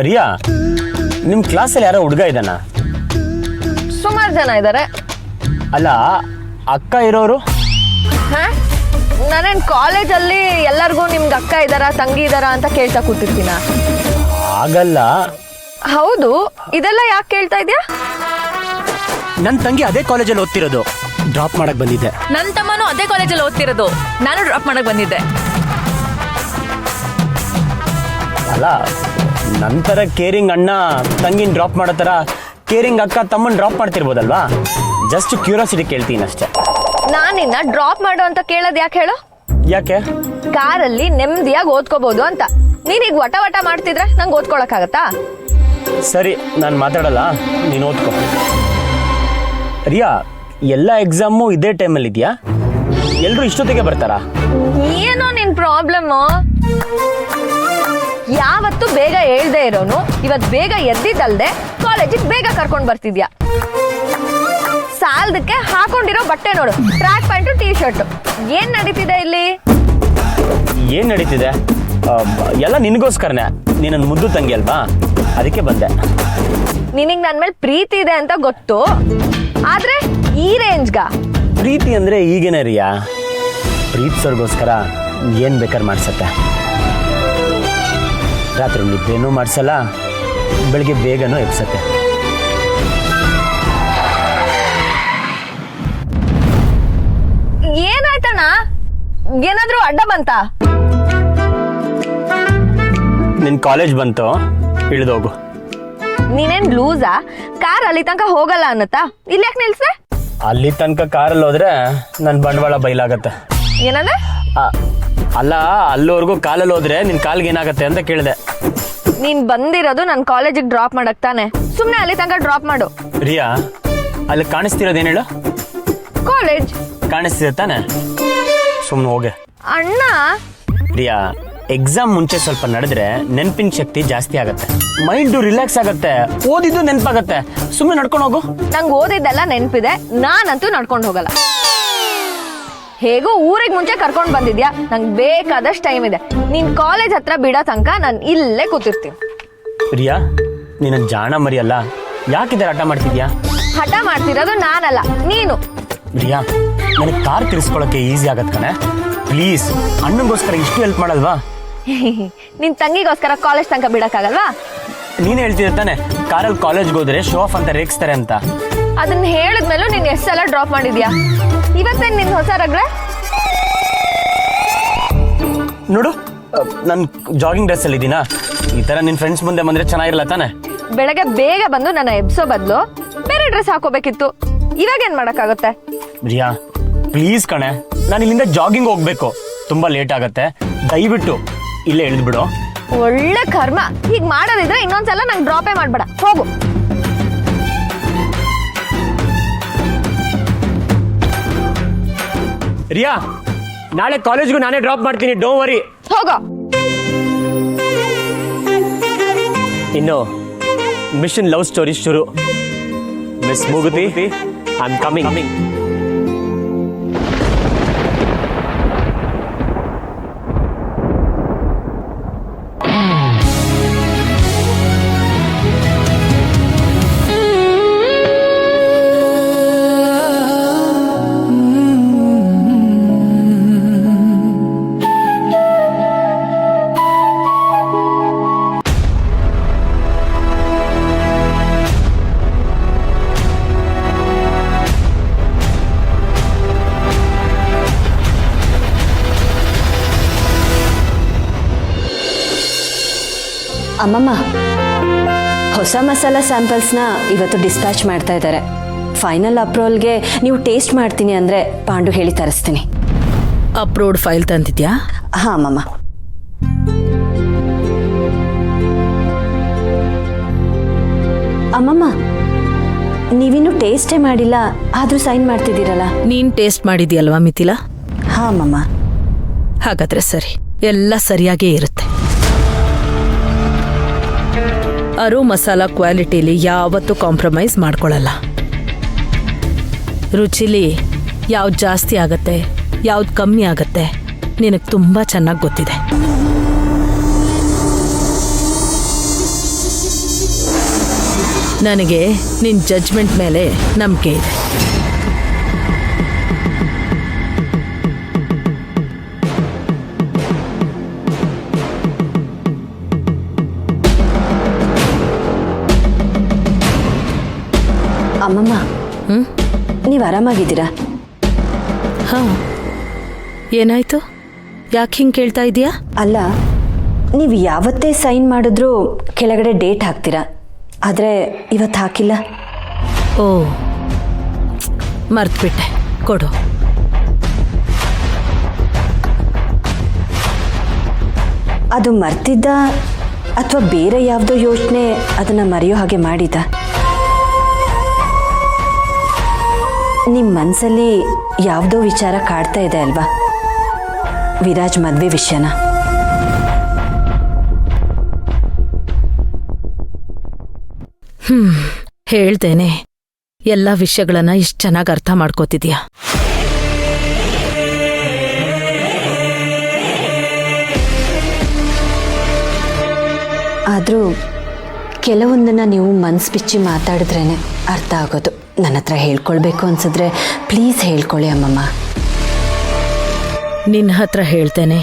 ರಿಯಾ, ನಿಮ್ಮ ಕ್ಲಾಸಲ್ಲಿ ಯಾರೋ ಹುಡುಗ ಇದ್ದಾನ? ಸುಮಾರು ಜನ ಇದ್ದಾರೆ. ಅಲ್ಲ, ಅಕ್ಕ ಇರೋರು? ನಾನೇನು ಕಾಲೇಜಲ್ಲಿ ಎಲ್ಲರಿಗೂ ನಿಮ್ಗೆ ಅಕ್ಕ ಇದ್ದಾರಾ ತಂಗಿ ಇದ್ದಾರಾ ಅಂತ ಕೇಳ್ತಾ ಕೂತಿರ್ತೀನ? ಆಗಲ್ಲ. ಹೌದು, ಇದೆಲ್ಲ ಯಾಕೆ ಕೇಳ್ತಾ ಇದೆಯಾ? ನನ್ನ ತಂಗಿ ಅದೇ ಕಾಲೇಜಲ್ಲಿ ಓದ್ತಿರೋದು, ಡ್ರಾಪ್ ಮಾಡಕ್ ಬಂದಿದ್ದೆ. ನನ್ನ ತಮ್ಮನೂ ಅದೇ ಕಾಲೇಜಲ್ಲಿ ಓದ್ತಿರೋದು, ನಾನು ಡ್ರಾಪ್ ಮಾಡಕ್ ಬಂದಿದ್ದೆ. ಅಲ್ಲ, ನಂತರ ಕೇರಿಂಗ್ ಅಣ್ಣ ತಂಗಿನ ಡ್ರಾಪ್ ಮಾಡೋ ಥರ ಕೇರಿಂಗ್ ಅಕ್ಕ ತಮ್ಮನ ಡ್ರಾಪ್ ಮಾಡ್ತಿರ್ಬೋದಲ್ವಾ? ಜಸ್ಟ್ ಕ್ಯೂರಿಯಾಸಿಟಿ ಕೇಳ್ತೀನಿ ಅಷ್ಟೇ. ನಾನಿನ್ನ ಡ್ರಾಪ್ ಮಾಡು ಅಂತ ಕೇಳೋದು ಯಾಕೆ ಹೇಳು? ಯಾಕೆ? ಕಾರಲ್ಲಿ ನೆಮ್ಮದಿಯಾಗಿ ಓದ್ಕೋಬಹುದು ಅಂತ. ನೀನೀಗ ವಟ ವಟ ಮಾಡ್ತಿದ್ರೆ ನಂಗೆ ಓದ್ಕೊಳಕ್ಕಾಗತ್ತಾ? ಸರಿ, ನಾನು ಮಾತಾಡಲ್ಲ, ನೀನು ಓದ್ಕೊ. ರಿಯಾ, ಎಲ್ಲ ಎಕ್ಸಾಮು ಇದೇ ಟೈಮಲ್ಲಿ ಇದೆಯಾ? ಎಲ್ಲರೂ ಇಷ್ಟೊತ್ತಿಗೆ ಬರ್ತಾರಾ? ಏನೋ ನಿನ್ ಪ್ರಾಬ್ಲಮ್ಮು. ಯಾವತ್ತು ಬೇಗ ಹೇಳ್ದೆ ಇರೋನು ಇವತ್ತು ಬೇಗ ಎದ್ದಿದ್ದಲ್ದೆ ಕಾಲೇಜಿಗೆ ಬೇಗ ಕರ್ಕೊಂಡು ಬರ್ತಿದ್ಯಾ. ಸಾಲದಕ್ಕೆ ಹಾಕೊಂಡಿರೋ ಬಟ್ಟೆ ನೋಡು, ಟ್ರ್ಯಾಕ್ ಪ್ಯಾಂಟು ಟೀ ಶರ್ಟ್. ಏನ್ ನಡೀತಿದೆ ಇಲ್ಲಿ? ಏನು ನಡೀತಿದೆ? ಎಲ್ಲ ನಿನಗೋಸ್ಕರನೇ. ನೀನು ಮುದ್ದು ತಂಗಿ ಅಲ್ವಾ, ಅದಕ್ಕೆ ಬಂದೆ. ನಿನಗೆ ನನ್ನ ಮೇಲೆ ಪ್ರೀತಿ ಇದೆ ಅಂತ ಗೊತ್ತು, ಆದ್ರೆ ಈ ರೇಂಜ್ಗ? ಪ್ರೀತಿ ಅಂದರೆ ಈಗೇನೆ ರಿಯಾ. ಪ್ರೀತಿಸೋರ್ಗೋಸ್ಕರ ಏನು ಬೇಕಾದ್ರೆ ಮಾಡಿಸತ್ತೆ. ರಾತ್ರಿ ನಿದ್ದೆನೂ ಮಾಡಿಸಲ್ಲ, ಬೆಳಿಗ್ಗೆ ಬೇಗನೂ ಎಬ್ಸತ್ತೆ. ಏನಾಯ್ತಣ್ಣ? ಏನಾದ್ರೂ ಅಡ್ಡ ಬಂತ? ನಿನ್ ಕಾಲೇಜ್ ಬಂತು, ಇಳಿದೋಗು. ನೀನೇನ್ ಲೂಸಾ? ಕಾರ್ ಅಲ್ಲಿ ತನಕ ಹೋಗಲ್ಲ ಅನ್ನತ್ತಾ? ಇಲ್ಲಿ ಯಾಕೆ ನಿಲ್ಸೆ? ಅಲ್ಲಿ ತನಕ ಕಾರಲ್ಲಿ ಹೋದ್ರೆ ನನ್ನ ಬಂಡವಾಳ ಬಯಲಾಗತ್ತೆ. ಏನಂದ್ರೆ? ಅಲ್ಲ, ಅಲ್ಲಿವರೆಗೂ ಕಾಲಲ್ಲಿ ಹೋದ್ರೆ ನಿನ್ ಕಾಲ್ಗೆ ಏನಾಗತ್ತೆ ಅಂತ ಕೇಳಿದೆ. ನೀನ್ ಬಂದಿರೋದು ನನ್ನ ಕಾಲೇಜಿಗೆ ಡ್ರಾಪ್ ಮಾಡಕ್ ತಾನೆ, ಸುಮ್ನೆ ಅಲ್ಲಿ ತನಕ ಡ್ರಾಪ್ ಮಾಡು. ರಿಯಾ, ಅಲ್ಲಿ ಕಾಣಿಸ್ತಿರೋದೇನು ಹೇಳು? ಕಾಲೇಜ್ ಕಾಣಿಸ್ತಿದೆ ತಾನೆ, ಸುಮ್ಮನೆ ಹೋಗೆ. ಅಣ್ಣ, ರಿಯಾ, ಎಕ್ಸಾಮ್ ಮುಂಚೆ ಸ್ವಲ್ಪ ನಡೆದ್ರೆ ನೆನಪಿನ ಶಕ್ತಿ ಜಾಸ್ತಿ ಆಗತ್ತೆ, ಮೈಂಡು ರಿಲ್ಯಾಕ್ಸ್ ಆಗತ್ತೆ, ಓದಿದ್ದು ನೆನಪಾಗತ್ತೆ. ಸುಮ್ಮನೆ ನಡ್ಕೊಂಡು ಹೋಗು. ನಂಗೆ ಓದಿದ್ದೆಲ್ಲ ನೆನಪಿದೆ, ನಾನಂತೂ ನಡ್ಕೊಂಡು ಹೋಗಲ್ಲ. ಹೇಗೋ ಊರಿಗೆ ಮುಂಚೆ ಕರ್ಕೊಂಡು ಬಂದಿದ್ಯಾ, ನಂಗೆ ಬೇಕಾದಷ್ಟು ಟೈಮ್ ಇದೆ. ನೀನ್ ಕಾಲೇಜ್ ಹತ್ರ ಬಿಡೋ ತನಕ ನಾನು ಇಲ್ಲೇ ಕೂತಿರ್ತೀನಿ. ರಿಯಾ, ನೀನು ಜಾಣ ಮರಿಯಲ್ಲ, ಯಾಕಿದ್ದಾರೆ ಹಠ ಮಾಡ್ತಿದ್ಯಾ? ಹಠ ಮಾಡ್ತಿರೋದು ನಾನಲ್ಲ, ನೀನು. ರಿಯಾ, ನನಗೆ ಕಾರ್ ತಿರ್ಸ್ಕೊಳಕ್ಕೆ ಈಸಿ ಆಗತ್ ಕಣೆ. ಪ್ಲೀಸ್, ಅಣ್ಣಂಗೋಸ್ಕರ ಇಷ್ಟು ಹೆಲ್ಪ್ ಮಾಡಲ್ವಾ? ನಿನ್ ತಂಗಿಗೋಸ್ಕರ ಕಾಲೇಜ್ ತನಕ ಬಿಡಕ್ಕಾಗಲ್ವಾ? ನೀನೇ ಹೇಳ್ತಿದ್ದೆ ತಾನೆ, ಕಾರಲ್ಲಿ ಕಾಲೇಜ್ಗೆ ಹೋದ್ರೆ ಶೋ ಆಫ್ ಅಂತ ರೇಗಿಸ್ತಾರೆ ಅಂತ. ಅದನ್ನ ಹೇಳಿದ್ಮೇಲೂ ನೀನ್ ಎಷ್ಟು ಸಲ ಡ್ರಾಪ್ ಮಾಡಿದ್ಯಾ? ಇವತ್ತೇನ್ ನಿನ್ ಹೊಸ ರಗ್ಳೆ? ನೋಡು, ನಾನು ಜಾಗಿಂಗ್ ಡ್ರೆಸ್ ಅಲ್ಲಿ ಇದೀನಾ. ಈ ತರ ನಿನ್ ಫ್ರೆಂಡ್ಸ್ ಮುಂದೆ ಬಂದ್ರೆ ಚೆನ್ನಾಗಿರಲ್ಲ ತಾನೆ? ಬೆಳಗ್ಗೆ ಬೇಗ ಬಂದು ನನ್ನ ಎಬ್ಸೋ ಬದಲು ಬೇರೆ ಡ್ರೆಸ್ ಹಾಕೋಬೇಕಿತ್ತು. ಇವಾಗ ಏನ್ ಮಾಡಕ್ಕಾಗುತ್ತೆ? ರಿಯಾ, ಪ್ಲೀಸ್ ಕಣೆ, ನಾನು ಇಲ್ಲಿಂದ ಜಾಗಿಂಗ್ ಹೋಗ್ಬೇಕು, ತುಂಬಾ ಲೇಟ್ ಆಗತ್ತೆ. ದಯವಿಟ್ಟು ಇಲ್ಲೇ ಇಳಿದ್ಬಿಡು. ಒಳ್ಳೆ ಕರ್ಮ. ಹೀಗ್ ಮಾಡೋದಿದ್ರೆ ಇನ್ನೊಂದ್ಸಲ ನಂಗೆ ಡ್ರಾಪೇ ಮಾಡ್ಬೇಡ, ಹೋಗು. ರಿಯಾ, ನಾಳೆ ಕಾಲೇಜ್ಗೂ ನಾನೇ ಡ್ರಾಪ್ ಮಾಡ್ತೀನಿ, ಡೋಂಟ್ ವರಿ. ಹೋಗೋ. ಇನ್ನು ಮಿಷನ್ ಲವ್ ಸ್ಟೋರಿ ಶುರು. ಮಿಸ್ ಮೂಗುತಿ, ಐ ಆಮ್ ಕಮಿಂಗ್. ಅಮ್ಮಮ್ಮ, ಹೊಸ ಮಸಾಲ ಸ್ಯಾಂಪಲ್ಸ್ನ ಇವತ್ತು ಡಿಸ್ಪ್ಯಾಚ್ ಮಾಡ್ತಾ ಇದ್ದಾರೆ. ಫೈನಲ್ ಅಪ್ರೂವಲ್ಗೆ ನೀವು ಟೇಸ್ಟ್ ಮಾಡ್ತೀನಿ ಅಂದರೆ ಪಾಂಡು ಹೇಳಿ ತರಿಸ್ತೀನಿ. Approved file ತಂದಿದ್ಯಾ? ಹಾಂ ಅಮ್ಮಮ್ಮ. ಅಮ್ಮಮ್ಮ, ನೀವಿನ್ನೂ ಟೇಸ್ಟೇ ಮಾಡಿಲ್ಲ, ಆದರೂ ಸೈನ್ ಮಾಡ್ತಿದ್ದೀರಲ್ಲ? ನೀನ್ ಟೇಸ್ಟ್ ಮಾಡಿದ್ಯಲ್ವಾ ಮಿಥಿಲಾ? ಹಾಂ ಅಮ್ಮಮ್ಮ. ಹಾಗಾದ್ರೆ ಸರಿ, ಎಲ್ಲ ಸರಿಯಾಗೇ ಇರುತ್ತೆ. ಅರು ಮಸಾಲ ಕ್ವಾಲಿಟಿಲಿ ಯಾವತ್ತೂ ಕಾಂಪ್ರಮೈಸ್ ಮಾಡ್ಕೊಳ್ಳಲ್ಲ. ರುಚಿಲಿ ಯಾವ್ದು ಜಾಸ್ತಿ ಆಗತ್ತೆ, ಯಾವ್ದು ಕಮ್ಮಿ ಆಗತ್ತೆ ನಿನಗೆ ತುಂಬ ಚೆನ್ನಾಗಿ ಗೊತ್ತಿದೆ. ನನಗೆ ನಿನ್ನ ಜಡ್ಜ್ಮೆಂಟ್ ಮೇಲೆ ನಂಬಿಕೆ ಇದೆ. ಅಮ್ಮಮ್ಮ, ನೀವು ಆರಾಮಾಗಿದ್ದೀರಾ? ಹಾಂ, ಏನಾಯ್ತು? ಯಾಕೆ ಹಿಂಗೆ ಕೇಳ್ತಾ ಇದೀಯಾ? ಅಲ್ಲ, ನೀವು ಯಾವತ್ತೇ ಸೈನ್ ಮಾಡಿದ್ರೂ ಕೆಳಗಡೆ ಡೇಟ್ ಹಾಕ್ತೀರಾ, ಆದರೆ ಇವತ್ತು ಹಾಕಿಲ್ಲ. ಓ, ಮರ್ತ್ಬಿಟ್ಟೆ. ಕೊಡು. ಅದು ಮರ್ತಿದ್ದ ಅಥವಾ ಬೇರೆ ಯಾವುದೋ ಯೋಚನೆ ಅದನ್ನು ಮರೆಯೋ ಹಾಗೆ ಮಾಡಿದ? ನಿಮ್ಮ ಮನಸ್ಸಲ್ಲಿ ಯಾವುದೋ ವಿಚಾರ ಕಾಡ್ತಾ ಇದೆ ಅಲ್ವಾ? ವಿರಾಜ್ ಮದುವೆ ವಿಷಯನ? ಹೇಳ್ತೇನೆ, ಎಲ್ಲ ವಿಷಯಗಳನ್ನ ಇಷ್ಟು ಚೆನ್ನಾಗಿ ಅರ್ಥ ಮಾಡ್ಕೋತಿದ್ಯಾ. ಆದರೂ ಕೆಲವೊಂದನ್ನು ನೀವು ಮನ್ಸು ಬಿಚ್ಚಿ ಮಾತಾಡಿದ್ರೇ ಅರ್ಥ ಆಗೋದು. ನನ್ನ ಹತ್ರ ಹೇಳ್ಕೊಳ್ಬೇಕು ಅನ್ಸಿದ್ರೆ ಪ್ಲೀಸ್ ಹೇಳ್ಕೊಳ್ಳಿ ಅಮ್ಮಮ್ಮ. ನಿನ್ನ ಹತ್ರ ಹೇಳ್ತೇನೆ,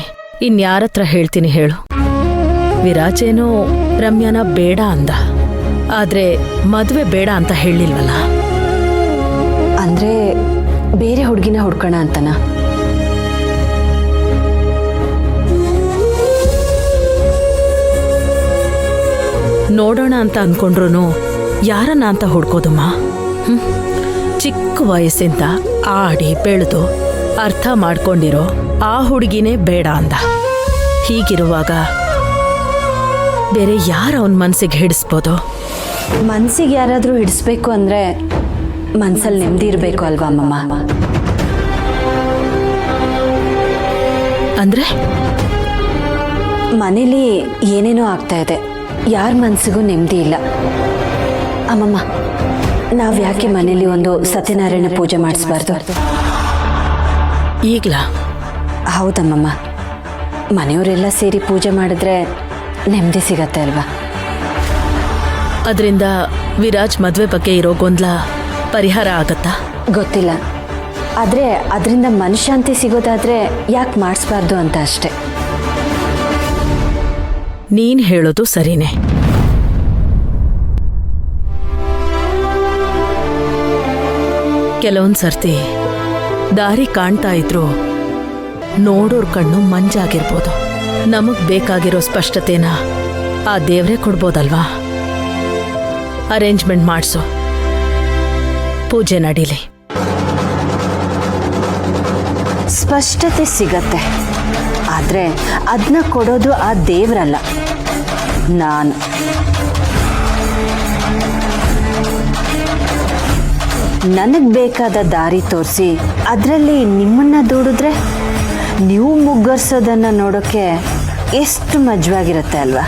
ಇನ್ಯಾರ ಹತ್ರ ಹೇಳ್ತೀನಿ ಹೇಳು? ವಿರಾಜೇನೋ ರಮ್ಯಾನ ಬೇಡ ಅಂದ, ಆದ್ರೆ ಮದುವೆ ಬೇಡ ಅಂತ ಹೇಳಿಲ್ವಲ್ಲ? ಅಂದರೆ ಬೇರೆ ಹುಡುಗಿನ ಹುಡ್ಕೋಣ ಅಂತನಾ? ನೋಡೋಣ ಅಂತ ಅನ್ಕೊಂಡ್ರು ಯಾರನ್ನ ಅಂತ ಹುಡ್ಕೋದಮ್ಮ? ಚಿಕ್ಕ ವಯಸ್ಸಿಂದ ಆಡಿ ಬೆಳೆದು ಅರ್ಥ ಮಾಡ್ಕೊಂಡಿರೋ ಆ ಹುಡುಗಿನೇ ಬೇಡ ಅಂದ. ಹೀಗಿರುವಾಗ ಬೇರೆ ಯಾರು ಅವನ ಮನ್ಸಿಗೆ ಹಿಡಿಸ್ಬೋದು? ಮನ್ಸಿಗೆ ಯಾರಾದರೂ ಹಿಡಿಸ್ಬೇಕು ಅಂದರೆ ಮನ್ಸಲ್ಲಿ ನೆಮ್ಮದಿ ಇರಬೇಕು ಅಲ್ವಾ ಅಮ್ಮಮ್ಮ? ಅಂದ್ರೆ ಮನೇಲಿ ಏನೇನೋ ಆಗ್ತಾ ಇದೆ, ಯಾರ ಮನಸ್ಸಿಗೂ ನೆಮ್ಮದಿ ಇಲ್ಲ. ಅಮ್ಮಮ್ಮ, ನಾವು ಯಾಕೆ ಮನೇಲಿ ಒಂದು ಸತ್ಯನಾರಾಯಣ ಪೂಜೆ ಮಾಡಿಸ್ಬಾರ್ದು? ಈಗ್ಲಾ? ಹೌದಮ್ಮಮ್ಮ, ಮನೆಯವರೆಲ್ಲ ಸೇರಿ ಪೂಜೆ ಮಾಡಿದ್ರೆ ನೆಮ್ಮದಿ ಸಿಗತ್ತೆ ಅಲ್ವಾ? ಅದರಿಂದ ವಿರಾಜ್ ಮದುವೆ ಬಗ್ಗೆ ಇರೋ ಗೊಂದಲ ಪರಿಹಾರ ಆಗತ್ತಾ? ಗೊತ್ತಿಲ್ಲ, ಆದರೆ ಅದರಿಂದ ಮನಃಶಾಂತಿ ಸಿಗೋದಾದ್ರೆ ಯಾಕೆ ಮಾಡಿಸ್ಬಾರ್ದು ಅಂತ ಅಷ್ಟೆ. ನೀನ್ ಹೇಳೋದು ಸರಿನೇ. ಕೆಲವೊಂದ್ ಸರ್ತಿ ದಾರಿ ಕಾಣ್ತಾ ಇದ್ರು ನೋಡೋರ್ ಕಣ್ಣು ಮಂಜಾಗಿರ್ಬೋದು. ನಮಗ್ ಬೇಕಾಗಿರೋ ಸ್ಪಷ್ಟತೆನ ಆ ದೇವ್ರೇ ಕೊಡ್ಬೋದಲ್ವಾ? ಅರೇಂಜ್ಮೆಂಟ್ ಮಾಡಿಸು, ಪೂಜೆ ನಡೀಲಿ. ಸ್ಪಷ್ಟತೆ ಸಿಗತ್ತೆ, ಆದರೆ ಅದನ್ನ ಕೊಡೋದು ಆ ದೇವರಲ್ಲ, ನಾನು. ನನಗೆ ಬೇಕಾದ ದಾರಿ ತೋರಿಸಿ ಅದರಲ್ಲಿ ನಿಮ್ಮನ್ನ ದೂಡಿದ್ರೆ ನೀವು ಮುಗ್ಗರ್ಸೋದನ್ನು ನೋಡೋಕ್ಕೆ ಎಷ್ಟು ಮಜವಾಗಿರುತ್ತೆ ಅಲ್ವಾ?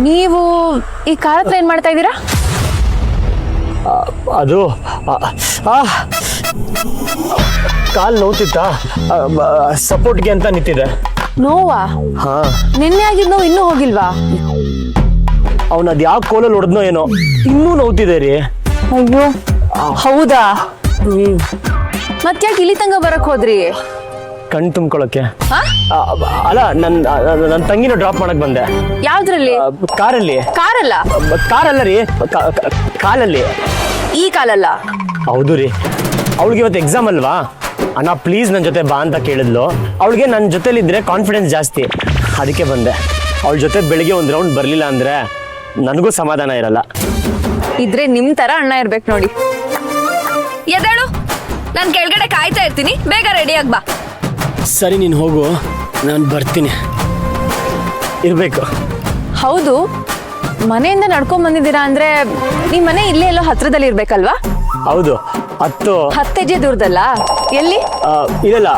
ನೀವು ಈ ಕಾರ್ ಹತ್ರ ಏನ್ ಮಾಡ್ತಾ ಇದ್ದೀರಾ? ಅದು ಕಾಲ್ ನೋವ್ತಿತ್ತ, ಸಪೋರ್ಟ್ಗೆ ಅಂತ ನಿಂತಿದೆ. ನೋವಾ? ಹಾ, ನಿನ್ನೆ ಆಗಿದ್ ನೋವು ಇನ್ನೂ ಹೋಗಿಲ್ವಾ? ಅವ್ನ ಅದ್ ಯಾವ ಕೋಲಲ್ಲಿ ಹೊಡೆದ್ನೋ ಏನೋ, ಇನ್ನೂ ನೋವ್ತಿದೆ ರೀ. ಅಯ್ಯೋ, ಹೌದಾ? ಮತ್ತ್ಯಾಕೆ ಇಲ್ಲಿ ತನಕ ಬರಕ್ ಹೋದ್ರಿ? ಕಣ್ ತುಂಬ್ಕೊಳಕ್ಕೆ. ಅಲ್ಲ, ನನ್ನ ತಂಗಿನ ಡ್ರಾಪ್ ಮಾಡಕ್ ಬಂದೆ. ಯಾವ್ದ್ರಲ್ಲಿ? ಕಾರಲ್ಲಿ. ಕಾರಲ್ಲ? ಕಾರಲ್ಲ ರೀ, ಕಾಲಲ್ಲಿ. ಈ ಕಾಲಲ್ಲ? ಹೌದು ರೀ. ಅವಳಿಗೆ ಇವತ್ತು ಎಕ್ಸಾಮ್ ಅಲ್ವಾ, ಅಣ್ಣ ಪ್ಲೀಸ್ ನನ್ನ ಜೊತೆ ಬಾ ಅಂತ ಕೇಳಿದ್ಲು. ಅವಳಿಗೆ ನನ್ನ ಜೊತೆಲಿದ್ರೆ ಕಾನ್ಫಿಡೆನ್ಸ್ ಜಾಸ್ತಿ, ಅದಕ್ಕೆ ಬಂದೆ. ಅವಳ ಜೊತೆ ಬೆಳಿಗ್ಗೆ ಒಂದು ರೌಂಡ್ ಬರಲಿಲ್ಲ ಅಂದ್ರೆ ನನಗೂ ಸಮಾಧಾನ ಇರಲ್ಲ. ಇದ್ರೆ ನಿಮ್ ತರ ಅಣ್ಣ ಇರ್ಬೇಕು ನೋಡಿ. ಎದ್ದೇಳು, ನಾನು ಕೆಳಗಡೆ ಕಾಯ್ತಾ ಇರ್ತೀನಿ, ಬೇಗ ರೆಡಿ ಆಗ್ ಬಾ. ಸರಿ, ನೀನು ಹೋಗು, ನಾನು ಬರ್ತೀನಿ. ಇರಬೇಕು. ಹೌದು, ಮನೆಯಿಂದ ನಡ್ಕೊಂಡ್ ಬಂದಿದ್ದೀರಾ ಅಂದ್ರೆ ನಿಮ್ ಮನೆ ಇಲ್ಲೇ ಎಲ್ಲೋ ಹತ್ರದಲ್ಲಿ ಇರ್ಬೇಕಲ್ವಾ? ಹೌದು, 10 ಹೆಜ್ಜೆ ದೂರದಲ್ಲ? ಎಲ್ಲಿ? ಇಲ್ಲ,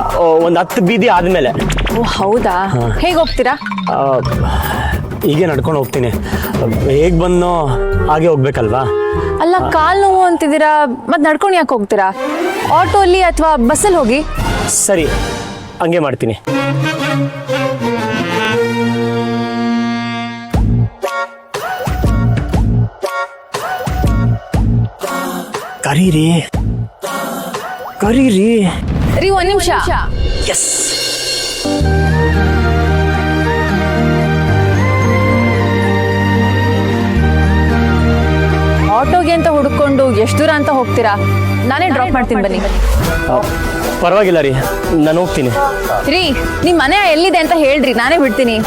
ಒಂದು 10 ಬೀದಿ ಆದ್ಮೇಲೆ. ಓ ಹೌದಾ? ಹೇಗೆ ಹೋಗ್ತೀರಾ? ಹೀಗೆ ನಡ್ಕೊಂಡು ಹೋಗ್ತೀನಿ. ಹೇಗ್ ಬಂದೋ ಹಾಗೆ ಹೋಗ್ಬೇಕಲ್ವಾ? ಅಲ್ಲ, ಕಾಲ್ ನೋವು ಅಂತಿದ್ದೀರಾ, ಮತ್ ನಡ್ಕೊಂಡು ಯಾಕೆ ಹೋಗ್ತೀರಾ? ಆಟೋ ಅಲ್ಲಿ ಅಥವಾ ಬಸ್ಸಲ್ಲಿ ಹೋಗಿ. ಸರಿ, ಹಂಗೆ ಮಾಡ್ತೀನಿ. ಕರೀರಿ ರೀ ಒಂದ್ ನಿಮಿಷ. ಎಸ್. ಆಟೋಗೆ ಅಂತ ಹುಡ್ಕೊಂಡು ಎಷ್ಟು ದೂರ ಅಂತ ಹೋಗ್ತೀರಾ? ನಾನೇ ಡ್ರಾಪ್ ಮಾಡ್ತೀನಿ ಬನ್ನಿ. ಪರವಾಗಿಲ್ಲ ರೀ, ನಾನು ಹೋಗ್ತೀನಿ. ರೀ ನಿಮ್ ಮನೆ ಎಲ್ಲಿದೆ ಅಂತ ಹೇಳ್ರಿ, ನಾನೇ ಬಿಡ್ತೀನಿ.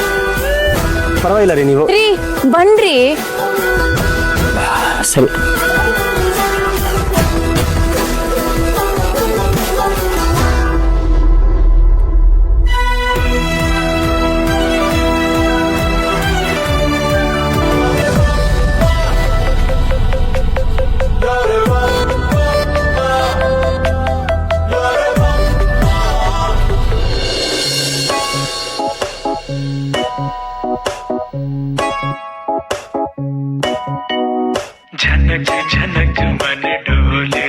ಪರವಾಗಿಲ್ಲ ರೀ, ನೀವು ರೀ ಬನ್ರಿ. ಸರಿ. झनक झनक मन डोले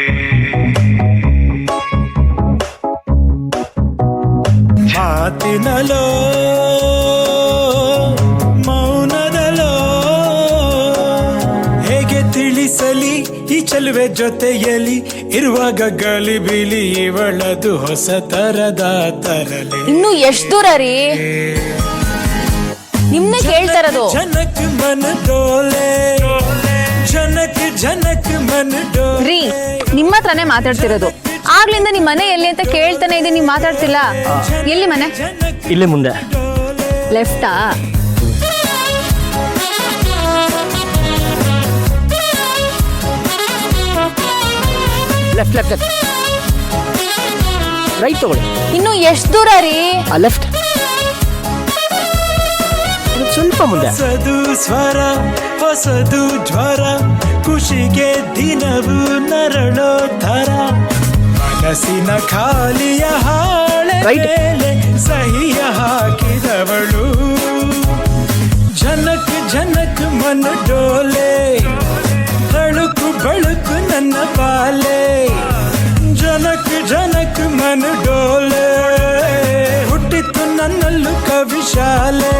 ಮಾತಿನಲೋ ಮೌನದಲೋ ಹೇಗೆ ತಿಳಿಸಲಿ ಈ ಚೆಲುವೆ ಜೊತೆಯಲಿ ಇರುವಾಗ ಗಲಿಬಿಲಿ ಇವಳದು ಹೊಸ ತರದ ತರಲೆ. ಇನ್ನು ಎಷ್ಟು ದೂರ ರೀ? ನಿಮ್ನೆ ಕೇಳ್ತಾ ಇರೋದು. ಜನಕ್ ಮನ ಡೋಲೆ ಜನಕ್ ಜನಕ್ ಮನ ಡೋಲೆ. ರೀ ನಿಮ್ಮ ಹತ್ರನೇ ಮಾತಾಡ್ತಿರೋದು. ಆಗ್ಲಿಂದ ನಿಮ್ ಮನೆ ಎಲ್ಲಿ ಅಂತ ಕೇಳ್ತಾನೆ ಇದೆ, ನೀವ್ ಮಾತಾಡ್ತಿಲ್ಲ. ಎಲ್ಲಿ ಮನೆ? ಇಲ್ಲೇ ಮುಂದೆ. ಲೆಫ್ಟಾ? Left left left. ರೈಟ್ ತಗೊಳ್ಳಿ. ಇನ್ನು ಎಷ್ಟು ದೂರ ರೀ? ಲೆಫ್ಟ್. ಸ್ವಲ್ಪ ಮುಂದೆ. ಹೊಸದು ಸ್ವರ ಹೊಸದು ಜ್ವರ ಖುಷಿಗೆ ದಿನವು ನರಳೋ ಥರ ಮನಸ್ಸಿನ ಖಾಲಿಯ ಹಾಳೆ ಮೇಲೆ ಸಹಿಯ ಹಾಕಿದವಳು. ಜನಕ್ ಜನಕ್ ಮನ ಡೋಲೆ ತಳುಕು ಬಳುಕು ನನ್ನ ಬಾಲೆ. ಜನಕ್ ಜನಕ್ ಮನ ಡೋಲೆ ಹುಟ್ಟಿತ್ತು ನನ್ನಲ್ಲೂ ಕವಿಶಾಲೆ.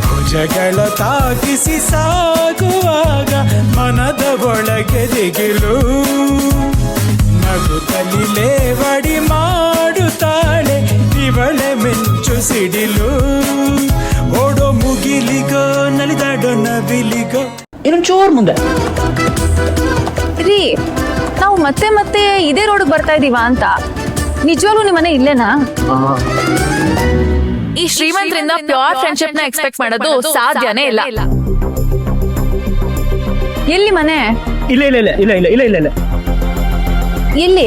ಭುಜಗಳ ತಾಗಿಸಿ ಸಾಗುವಾಗ ಮನದ ಒಳಗೆ ದಿಗಿಲು ನಗುತ್ತಲಿ ಲೇವಡಿ ಮಾಡುತ್ತಾಳೆ ಇವಳೆ ಮಿಂಚು ಸಿಡಿಲು. ಓಡೋ ಮುಗಿಲಿಗೋ ನಲಿದಾಡೋ ನವಿಲಿಗೋ. ಇನ್ನೊಂದು ಚೂರು ಮುಂದೆ. ರೀ ನಾವು ಮತ್ತೆ ಮತ್ತೆ ಇದೇ ರೋಡ್ ಬರ್ತಾ ಇದೀವಾ ಅಂತ? ನಿಜವಾಗ್ಲೂ ನಿಮ್ಮ ಮನೆ ಇಲ್ಲೇನಾ? ಈ ಶ್ರೀಮಂತರಿಂದ ಪ್ಯೂರ್ ಫ್ರೆಂಡ್ಶಿಪ್ ನ ಎಕ್ಸ್ಪೆಕ್ಟ್ ಮಾಡೋದು ಸಾಧ್ಯನೇ ಇಲ್ಲ. ಎಲ್ಲಿ ಮನೆ? ಇಲ್ಲ ಇಲ್ಲ ಇಲ್ಲ ಇಲ್ಲ ಇಲ್ಲ ಇಲ್ಲ ಇಲ್ಲ ಇಲ್ಲ. ಎಲ್ಲಿ?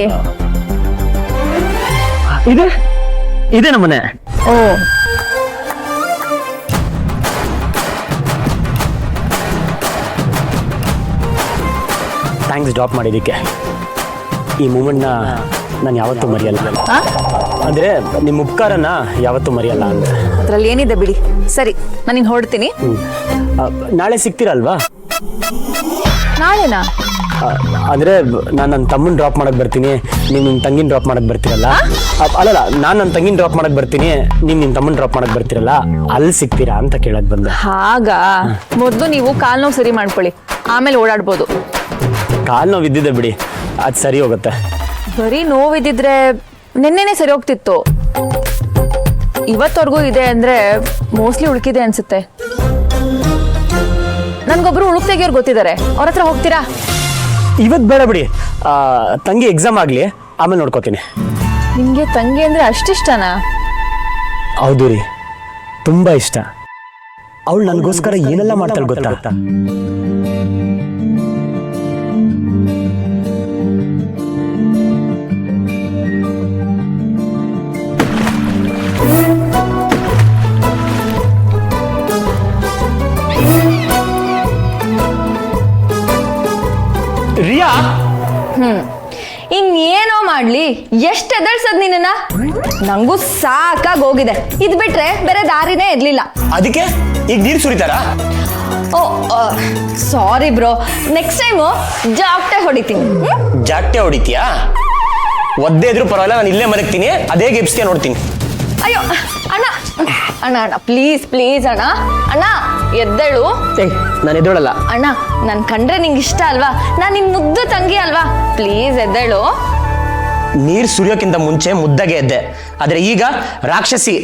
ಇದೆ ನಮ್ಮ ಮನೆ. ಓ ಥ್ಯಾಂಕ್ಸ್ ಡ್ರಾಪ್ ಮಾಡಿದ್ದಕ್ಕೆ. ಈ ಮೂಮೆಂಟ್ನ ನಾನು ಯಾವತ್ತೂ ಮರೆಯಲ್ಲ. ಅಂದರೆ ನಿಮ್ಮ ಉಪಕಾರನ ಯಾವತ್ತೂ ಮರೆಯಲ್ಲ ಅಂತ. ಅದ್ರಲ್ಲಿ ಏನಿದೆ ಬಿಡಿ. ಸರಿ ನಾನು ಹೊರಡ್ತೀನಿ. ನಾಳೆ ಸಿಗ್ತೀರಲ್ವಾ? ನಾಳೆನಾ? ಅಂದರೆ ನಾನು ನನ್ನ ತಮ್ಮನ ಡ್ರಾಪ್ ಮಾಡಕ್ಕೆ ಬರ್ತೀನಿ, ನೀವು ನಿಮ್ಮ ತಂಗಿನ ಡ್ರಾಪ್ ಮಾಡಕ್ಕೆ ಬರ್ತೀರಲ್ಲ. ಅಲ್ಲಲ್ಲ, ನಾನು ನನ್ನ ತಂಗಿನ ಡ್ರಾಪ್ ಮಾಡಕ್ಕೆ ಬರ್ತೀನಿ, ನೀವು ನಿಮ್ಮ ತಮ್ಮನ ಡ್ರಾಪ್ ಮಾಡಕ್ಕೆ ಬರ್ತೀರಲ್ಲ, ಅಲ್ಲಿ ಸಿಗ್ತೀರಾ ಅಂತ ಕೇಳಕ್ಕೆ ಬಂದೆ. ಹಾಗ ಮೊದಲು ನೀವು ಕಾಲ್ ನೋವು ಸರಿ ಮಾಡ್ಕೊಳ್ಳಿ, ಆಮೇಲೆ ಓಡಾಡ್ಬೋದು. ಕಾಲು ನೋವು ಇದ್ದಿದೆ ಬಿಡಿ, ಅದು ಸರಿ ಹೋಗುತ್ತೆ. ಬರೀ ನೋವಿದ್ದಿದ್ರೆ ನಿನ್ನೆನೆ ಸರಿ ಹೋಗ್ತಿತ್ತು. ಇವತ್ತವರೆಗೂ ಇದೆ ಅಂದ್ರೆ ಮೋಸ್ಟ್ಲಿ ಉಳ್ಕಿದೆ ಅನ್ಸುತ್ತೆ. ನನ್ಗೊಬ್ರು ಉಳುಕ್ ತೆಗಿಯೋರು ಗೊತ್ತಿದ್ದಾರೆ, ಅವ್ರ ಹತ್ರ ಹೋಗ್ತೀರಾ? ಇವತ್ತು ಬೇಡ ಬಿಡಿ, ತಂಗಿ ಎಕ್ಸಾಮ್ ಆಗಲಿ, ಆಮೇಲೆ ನೋಡ್ಕೋತೀನಿ. ನಿಮ್ಗೆ ತಂಗಿ ಅಂದ್ರೆ ಅಷ್ಟಿಷ್ಟನಾ? ಹೌದು ರೀ, ತುಂಬ ಇಷ್ಟ. ಅವಳು ನನಗೋಸ್ಕರ ಏನೆಲ್ಲ ಮಾಡ್ತಾಳೆ ಗೊತ್ತಾ? ರಿಯಾ, ಇನ್ನೇನೋ ಮಾಡ್ಲಿ, ಎಷ್ಟ್ ಎದಳ್ಸದ್ ನಿನ್ನ? ನಂಗೂ ಸಾಕಾಗಿ ಹೋಗಿದೆ. ಇದ್ ಬಿಟ್ರೆ ಬೇರೆ ದಾರಿನೇ ಇರ್ಲಿಲ್ಲ. ಅದಕ್ಕೆ ಈಗ ನೀರು ಸುರಿತಾರಾ? ಓ ಸಾರಿ ಬ್ರೋ, ನೆಕ್ಸ್ಟ್ ಟೈಮು ಜಾಕ್ಟೆ ಹೊಡಿತೀನಿ. ಜಾಕ್ಟೆ ಹೊಡಿತೀಯಾ? ಒದ್ದೆ ಇದ್ರೂ ಪರವಾಗಿಲ್ಲ, ನಾನು ಇಲ್ಲೇ ಮರಗ್ತೀನಿ, ಅದೇ ಗಿಪ್ಸ್ಗೆ ನೋಡ್ತೀನಿ. ಅಯ್ಯೋ ಅಣ್ಣ ಅಣ್ಣ ಅಣ್ಣ ಪ್ಲೀಸ್ ಪ್ಲೀಸ್ ಅಣ್ಣ ಅಣ್ಣ ಎದ್ದೇಳು. ಏಯ್ ನಾನು ಎದ್ದೋಳಲ್ಲ. ಅಣ್ಣ ನನ್ ಕಂಡ್ರೆ ನಿಂಗೆ ಇಷ್ಟ ಅಲ್ವಾ, ನಾನ್ ನಿನ್ ಮುದ್ದು ತಂಗಿ ಅಲ್ವಾ, ಪ್ಲೀಸ್ ಎದ್ದೇಳು. ನೀರ್ ಸುರಿಯೋಕ್ಕಿಂತ ಮುಂಚೆ ಮುದ್ದಾಗೆ ಎದ್ದೆ, ಆದ್ರೆ ಈಗ ರಾಕ್ಷಸಿ.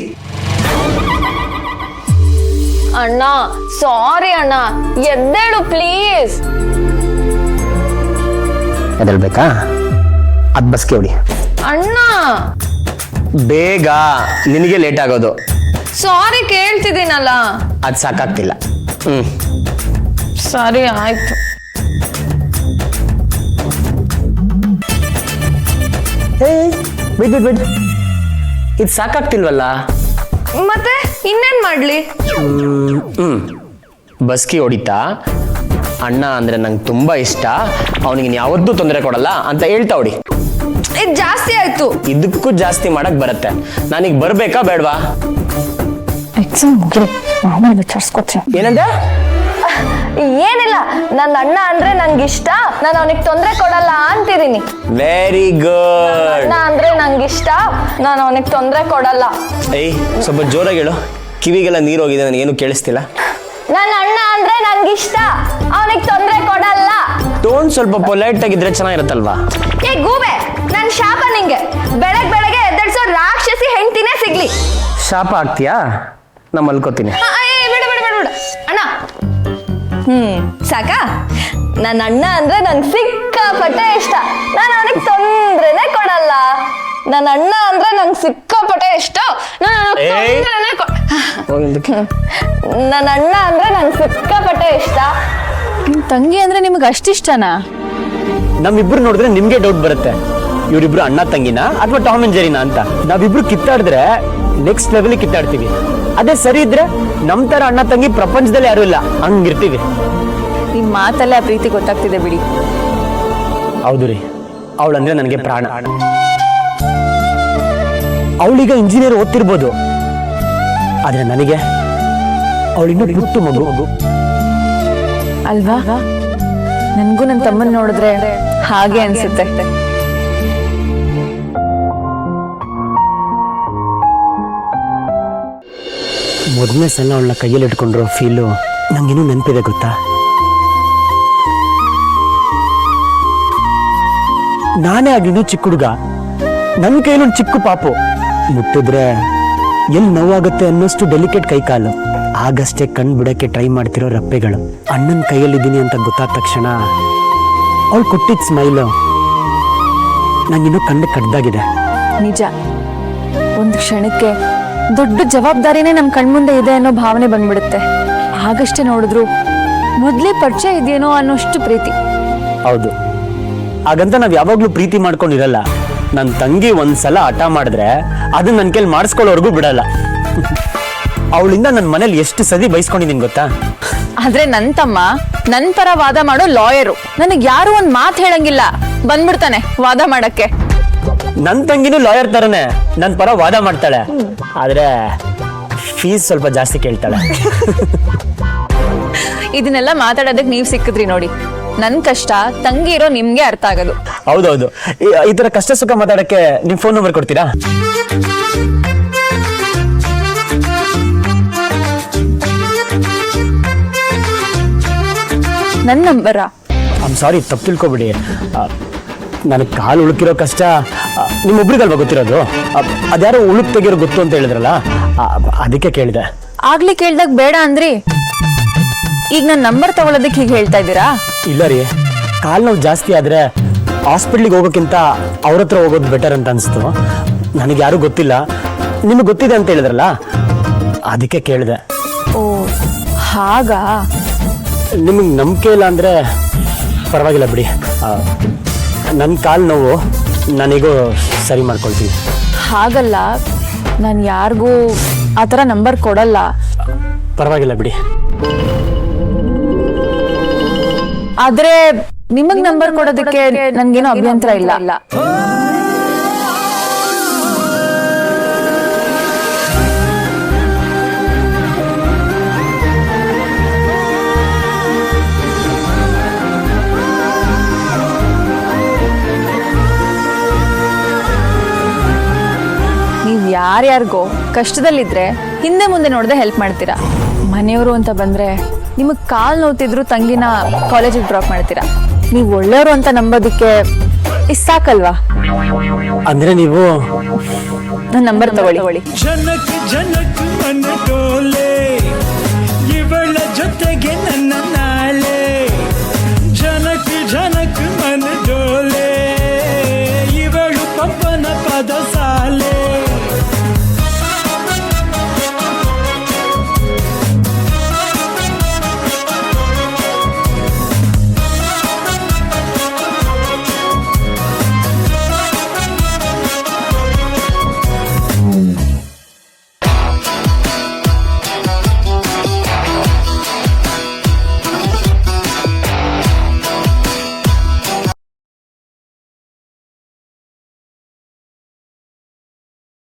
ಅಣ್ಣ ಸಾರಿ ಅಣ್ಣ, ಎದ್ದೇಳು ಪ್ಲೀಸ್. ಎದ್ದೇಳ್ಬೇಕಾ? ಅದ್ ಬಸ್ಗೆ ಹೊಡಿ. ಅಣ್ಣ ಬೇಗ, ನಿನಗೆ ಲೇಟ್ ಆಗೋದು. ಸಾರಿ ಕೇಳ್ತಿದ್ದೀನಲ್ಲ. ಅದ್ ಸಾಕಾಗ್ತಿಲ್ಲ. ಸರಿ ಆಯ್ತು. ಬಿಡ್ ಇದು ಸಾಕಾಗ್ತಿಲ್ವಲ್ಲ? ಮತ್ತೆ ಇನ್ನೇನ್ ಮಾಡ್ಲಿ? ಬಸ್ಕಿ ಹೊಡಿತಾ ಅಣ್ಣ ಅಂದ್ರೆ ನಂಗೆ ತುಂಬಾ ಇಷ್ಟ, ಅವನಿಗೆ ಯಾವತ್ತೂ ತೊಂದರೆ ಕೊಡಲ್ಲ ಅಂತ ಹೇಳ್ತಾ ಹೊಡಿ. ಇದು ಜಾಸ್ತಿ ಆಯ್ತು. ಇದಕ್ಕೂ ಜಾಸ್ತಿ ಮಾಡಕ್ ಬರುತ್ತೆ. ನಾನೀಗ ಬರ್ಬೇಕಾ ಬೇಡವಾ? ಎಕ್ಸಾಮ್ ಮುಗಿಲಿ, ಆಮೇಲೆ ವಿಚಾರಿಸ್ಕೊತೀನಿ. ಏನಂದೆ? ಏನಿಲ್ಲ, ನನ್ನ ಅಣ್ಣ ಅಂದ್ರೆ ನಂಗೆ ಇಷ್ಟ, ನಾನು ಅವನಿಗೆ ತೊಂದರೆ ಕೊಡಲ್ಲ ಅಂತಿದ್ದೀನಿ. Very good. ಅಣ್ಣ ಅಂದ್ರೆ ನಂಗೆ ಇಷ್ಟ, ನಾನು ಅವನಿಗೆ ತೊಂದರೆ ಕೊಡಲ್ಲ. ಏಯ್ ಸ್ವಲ್ಪ ಜೋರಾಗಿ ಹೇಳು, ಕಿವಿಗೆಲ್ಲ ನೀರು ಹೋಗಿದೆ, ನನಗೇನು ಕೇಳಿಸ್ತಿಲ್ಲ. ನನ್ನ ಅಣ್ಣ ಅಂದ್ರೆ ನಂಗೆ ಇಷ್ಟ, ಅವನಿಗೆ ತೊಂದರೆ ಕೊಡಲ್ಲ. ಟೋನ್ ಸ್ವಲ್ಪ ಪೊಲೈಟ್ ಆಗಿದ್ರೆ ಚೆನ್ನಾಗಿರುತ್ತಲ್ವಾ? ಏ ಗೂಬೆ, ನನ್ ಶಾಪ ನಿಂಗೆ. ಬೆಳಗ್ಗೆ ಎದ್ದಳ್ಸೋ ರಾಕ್ಷಸಿ ಹೆಂಡ್ತಿನೇ ಸಿಗ್ಲಿ. ಶಾಪ ಆಗ್ತೀಯಾ? ನಾ ಮಲ್ಕೋತೀನಿ. ಬಿಡು ಅಣ್ಣ. ಸಾಕಾ? ನನ್ನ ಅಣ್ಣ ಅಂದ್ರೆ ನಂಗೆ ಸಿಕ್ಕಾಪಟ್ಟೆ ಇಷ್ಟ, ನಾನು ಅವನಿಗೆ ತೊಂದ್ರೆನೆ ಕೊಡಲ್ಲ. ನನ್ನ ಅಣ್ಣ ಅಂದ್ರೆ ನಂಗೆ ಸಿಕ್ಕಾಪಟ್ಟೆ ಇಷ್ಟ, ನಾನು ನನ್ನ ಅಣ್ಣ ಅಂದ್ರೆ ನಂಗೆ ಸಿಕ್ಕಾಪಟ್ಟೆ ಇಷ್ಟ. ನಿಮ್ ತಂಗಿ ಅಂದ್ರೆ ನಿಮ್ಗೆ ಅಷ್ಟಿಷ್ಟನಾ? ನಮ್ಮಿಬ್ರು ನೋಡಿದ್ರೆ ನಿಮ್ಗೆ ಡೌಟ್ ಬರುತ್ತೆ, ಇವರಿಬ್ರು ಅಣ್ಣ ತಂಗಿನ ಅಥವಾ ಟಾಮ್ ಅಂಡ್ ಜೆರಿನಾ ಅಂತ. ನಾವಿಬ್ರು ಕಿತ್ತಾಡಿದ್ರೆ ನೆಕ್ಸ್ಟ್ ಲೆವೆಲ್ ಕಿತ್ತಾಡ್ತೀವಿ. ಅದೇ ಸರಿ ಇದ್ರೆ ನಮ್ ತರ ಅಣ್ಣ ತಂಗಿ ಪ್ರಪಂಚದಲ್ಲಿ ಯಾರು ಇಲ್ಲ, ಹಂಗಿರ್ತೀವಿ. ನಿಮ್ ಮಾತಲ್ಲೇ ಆ ಪ್ರೀತಿ ಗೊತ್ತಾಗ್ತಿದೆ ಬಿಡಿ. ಹೌದು ರೀ, ಅವಳಂದ್ರೆ ನನಗೆ ಪ್ರಾಣ. ಅವಳೀಗ ಇಂಜಿನಿಯರ್ ಓದ್ತಿರ್ಬೋದು, ಆದ್ರೆ ನನಗೆ ಅವಳಿನ್ನೂ ಪುಟ್ಟು ಮಗು. ಅಲ್ವಾ? ನನ್ಗೂ ನನ್ನ ತಮ್ಮನ್ ನೋಡಿದ್ರೆ ಹಾಗೆ ಅನ್ಸುತ್ತೆ. ಮೊದಲನೇ ಸಲ ಅವಳನ್ನ ಕೈಯಲ್ಲಿ ಇಟ್ಕೊಂಡ್ರೋ ಫೀಲು ನಂಗೇನು ನೆನಪಿದೆ ಗೊತ್ತಾ? ನಾನೇ ಆಗಿನೂ ಚಿಕ್ಕ ಹುಡುಗ, ನನ್ನ ಕೈಯಲ್ಲೊಂದು ಚಿಕ್ಕ ಪಾಪು, ಮುಟ್ಟಿದ್ರೆ ಎಲ್ಲಿ ನೋವಾಗುತ್ತೆ ಅನ್ನೋಷ್ಟು ಡೆಲಿಕೇಟ್ ಕೈ ಕಾಲು. ಆಗಷ್ಟೇ ಕಣ್ ಬಿಡಕ್ಕೆ ಟ್ರೈ ಮಾಡ್ತಿರೋ ರಪ್ಪೆಗಳು. ಅಣ್ಣನ ಕೈಯಲ್ಲಿದ್ದೀನಿ ಅಂತ ಗೊತ್ತಾದ ತಕ್ಷಣ ಅವಳು ಕೊಟ್ಟಿದ್ದ ಸ್ಮೈಲು ನಂಗಿನ್ನೂ ಕಣ್ಣು ಕಡ್ದಾಗಿದೆ. ನಿಜ, ಒಂದು ಕ್ಷಣಕ್ಕೆ ದೊಡ್ಡ ಜವಾಬ್ದಾರಿನೇ ನಮ್ ಕಣ್ಮುಂದೆ ಇದೆ ಅನ್ನೋ ಭಾವನೆ ಬಂದ್ಬಿಡುತ್ತೆ. ಆಗಷ್ಟೇ ನೋಡಿದ್ರು ಮೊದ್ಲೇ ಪರಿಚಯ ಇದೆಯೇನೋ ಅನ್ನೋಷ್ಟು ಪ್ರೀತಿ. ಹೌದು, ಹಾಗಂತ ನಾವ್ ಯಾವಾಗ್ಲೂ ಪ್ರೀತಿ ಮಾಡ್ಕೊಂಡಿರಲ್ಲ. ನನ್ನ ತಂಗಿ ಒಂದ್ಸಲ ಹಠ ಮಾಡಿದ್ರೆ ಅದನ್ನ ನನ್ನ ಕೈಲಿ ಮಾಡಿಸ್ಕೊಳ್ಳೋರ್ಗೂ ಬಿಡಲ್ಲ. ಅವಳಿಂದ ನನ್ನ ಮನೇಲಿ ಎಷ್ಟು ಸದಿ ಬೈಸ್ಕೊಂಡಿದ್ದೀನಿ ಗೊತ್ತಾ? ಆದ್ರೆ ನನ್ ತಮ್ಮ ನನ್ ಪರ ವಾದ ಮಾಡೋ ಲಾಯರು. ನನಗ್ ಯಾರು ಒಂದ್ ಮಾತು ಹೇಳಂಗಿಲ್ಲ, ಬಂದ್ಬಿಡ್ತಾನೆ ವಾದ ಮಾಡಕ್ಕೆ. ನನ್ನ ತಂಗಿನೂ ಲಾಯರ್ ತರನೇ ನನ್ನ ಪರ ವಾದ ಮಾಡ್ತಾಳೆ, ಆದ್ರೆ ಫೀಸ್ ಸ್ವಲ್ಪ ಜಾಸ್ತಿ ಕೇಳ್ತಾಳೆ. ಇದನ್ನೆಲ್ಲ ಮಾತಾಡೋದಕ್ ನೀವ್ ಸಿಕ್ಕಿದ್ರಿ ನೋಡಿ. ನನ್ ಕಷ್ಟ ತಂಗಿ ಇರೋ ನಿಮ್ಗೆ ಅರ್ಥ ಆಗೋದು. ಹೌದೌದು, ಈ ತರ ಕಷ್ಟ ಸುಖ ಮಾತಾಡಕ್ಕೆ ನಿಮ್ ಫೋನ್ ನಂಬರ್ ಕೊಡ್ತೀರಾ? ನನ್ ನಂಬರ? ಐಮ್ ಸಾರಿ, ತಪ್ಪು ತಿಳ್ಕೊಬಿಡಿ. ನನಗೆ ಕಾಲು ಉಳುಕಿರೋ ಕಷ್ಟ ನಿಮ್ಮೊಬ್ರಿಗಲ್ವಾ ಗೊತ್ತಿರೋದು? ಅದ್ಯಾರೋ ಉಳುಕ್ ತೆಗಿರೋ ಗೊತ್ತು ಅಂತ ಹೇಳಿದ್ರಲ್ಲ, ಅದಕ್ಕೆ ಕೇಳಿದೆ. ಆಗ್ಲಿ ಕೇಳ್ದಾಗ ಬೇಡ ಅಂದ್ರಿ, ಈಗ ನನ್ ನಂಬರ್ ತಗೊಳೋದಕ್ಕೆ ಹೀಗೆ ಹೇಳ್ತಾ ಇದ್ದೀರಾ? ಇಲ್ಲ ರೀ, ಕಾಲು ನೋವು ಜಾಸ್ತಿ ಆದ್ರೆ ಹಾಸ್ಪಿಟ್ಲಿಗೆ ಹೋಗೋಕ್ಕಿಂತ ಅವ್ರ ಹತ್ರ ಹೋಗೋದು ಬೆಟರ್ ಅಂತ ಅನಿಸ್ತು. ನನಗೆ ಯಾರು ಗೊತ್ತಿಲ್ಲ, ನಿಮಗೆ ಗೊತ್ತಿದೆ ಅಂತ ಹೇಳಿದ್ರಲ್ಲ, ಅದಕ್ಕೆ ಕೇಳಿದೆ. ಓ ಹಾಗಾ? ನಿಮಗೆ ನಂಬಿಕೆ ಇಲ್ಲ ಅಂದರೆ ಪರವಾಗಿಲ್ಲ ಬಿಡಿ, ನನ್ನ ಕಾಲು ನೋವು ನಾನೀಗೂ ಸರಿ ಮಾಡ್ಕೊಳ್ತೀನಿ. ಹಾಗಲ್ಲ, ನಾನು ಯಾರಿಗೂ ಆ ಥರ ನಂಬರ್ ಕೊಡಲ್ಲ. ಪರವಾಗಿಲ್ಲ ಬಿಡಿ. ಆದ್ರೆ ನಿಮಗ್ ನಂಬರ್ ಕೊಡೋದಕ್ಕೆ ನನ್ಗೇನು ಅಭ್ಯಂತರ ಇಲ್ಲ. ನೀವ್ ಯಾರ್ಯಾರಿಗೋ ಕಷ್ಟದಲ್ಲಿದ್ರೆ ಹಿಂದೆ ಮುಂದೆ ನೋಡದೆ ಹೆಲ್ಪ್ ಮಾಡ್ತೀರಾ. ಮನೆಯವರು ಅಂತ ಬಂದ್ರೆ ನಿಮಗೆ ಕಾಲು ನೋವ್ತಿದ್ರು ತಂಗಿನ ಕಾಲೇಜಿಗೆ ಡ್ರಾಪ್ ಮಾಡ್ತೀರಾ. ನೀವು ಒಳ್ಳೆಯವರು ಅಂತ ನಂಬೋದಕ್ಕೆ ಇಷ್ಟ ಸಾಕಲ್ವಾ? ಅಂದ್ರೆ ನೀವು ನನ್ನ ನಂಬರ್ ತಗೊಳ್ಳಿ. ಜನಕ್ ಜನಕ್ ಮನ ಡೋಲೆ ಇವಳ ಜೊತೆಗೆ ನನ್ನ ನಾಳೆ. ಜನಕ್ ಜನಕ್ ಮನ ಡೋಲೆ ಇವಳು ಪಪ್ಪನ ಪದ ಸಾಲೆ.